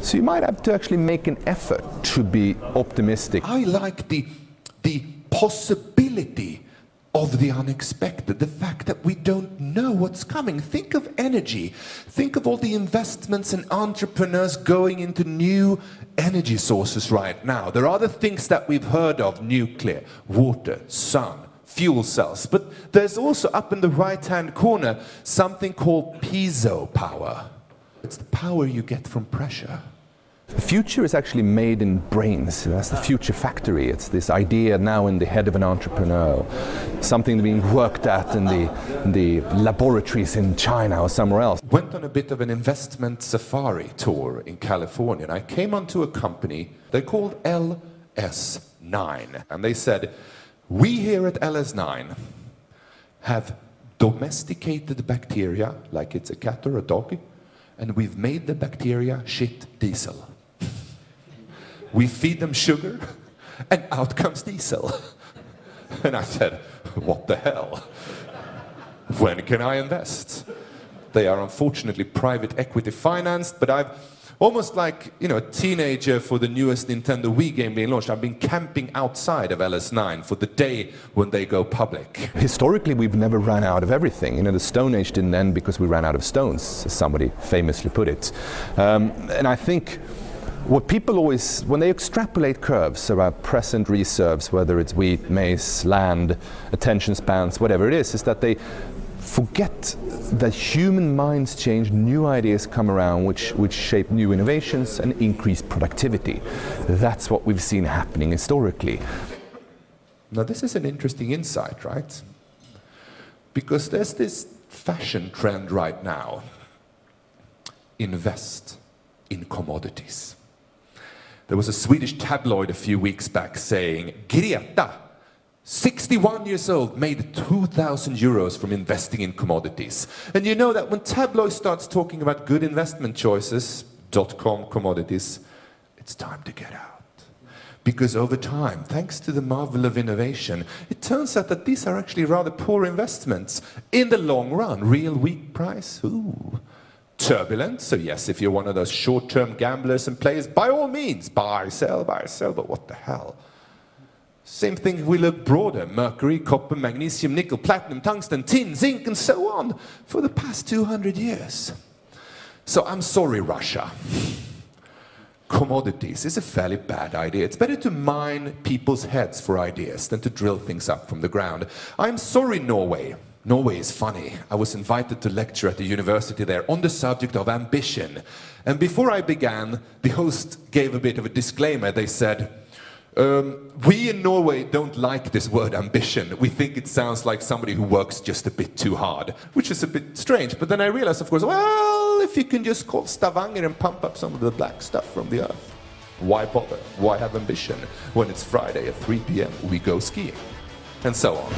So you might have to actually make an effort to be optimistic. I like the possibility of the unexpected, the fact that we don't know what's coming. Think of energy. Think of all the investments and entrepreneurs going into new energy sources right now. There are other things that we've heard of: nuclear, water, sun, fuel cells. But there's also, up in the right-hand corner, something called piezo power. It's the power you get from pressure. The future is actually made in brains. That's the future factory. It's this idea now in the head of an entrepreneur, something being worked at in the laboratories in China or somewhere else. Went on a bit of an investment safari tour in California, and I came onto a company they called LS9, and they said, we here at LS9 have domesticated bacteria like it's a cat or a dog, and we've made the bacteria shit diesel. We feed them sugar, and out comes diesel. And I said, what the hell? When can I invest? They are unfortunately private equity financed, but I've almost like, you know, a teenager for the newest Nintendo Wii game being launched. I've been camping outside of LS9 for the day when they go public. Historically, we've never run out of everything. You know, the Stone Age didn't end because we ran out of stones, as somebody famously put it. And I think what people always, when they extrapolate curves about present reserves, whether it's wheat, maize, land, attention spans, whatever it is that they forget that human minds change, new ideas come around which shape new innovations and increase productivity. That's what we've seen happening historically. Now this is an interesting insight, right? Because there's this fashion trend right now. Invest in commodities. There was a Swedish tabloid a few weeks back saying, Greta, 61 years old, made 2,000 euros from investing in commodities. And you know that when tabloid starts talking about good investment choices, .com commodities, it's time to get out. Because over time, thanks to the marvel of innovation, it turns out that these are actually rather poor investments. In the long run, real weak price, ooh. Turbulent, so yes, if you're one of those short-term gamblers and players, by all means, buy, sell, but what the hell? Same thing if we look broader: mercury, copper, magnesium, nickel, platinum, tungsten, tin, zinc, and so on, for the past 200 years. So I'm sorry, Russia. Commodities is a fairly bad idea. It's better to mine people's heads for ideas than to drill things up from the ground. I'm sorry, Norway. Norway is funny. I was invited to lecture at the university there on the subject of ambition. And before I began, the host gave a bit of a disclaimer. They said, we in Norway don't like this word ambition. We think it sounds like somebody who works just a bit too hard, which is a bit strange. But then I realized, of course, well, if you can just call Stavanger and pump up some of the black stuff from the earth, why bother? Why have ambition? When it's Friday at 3 p.m., we go skiing, and so on.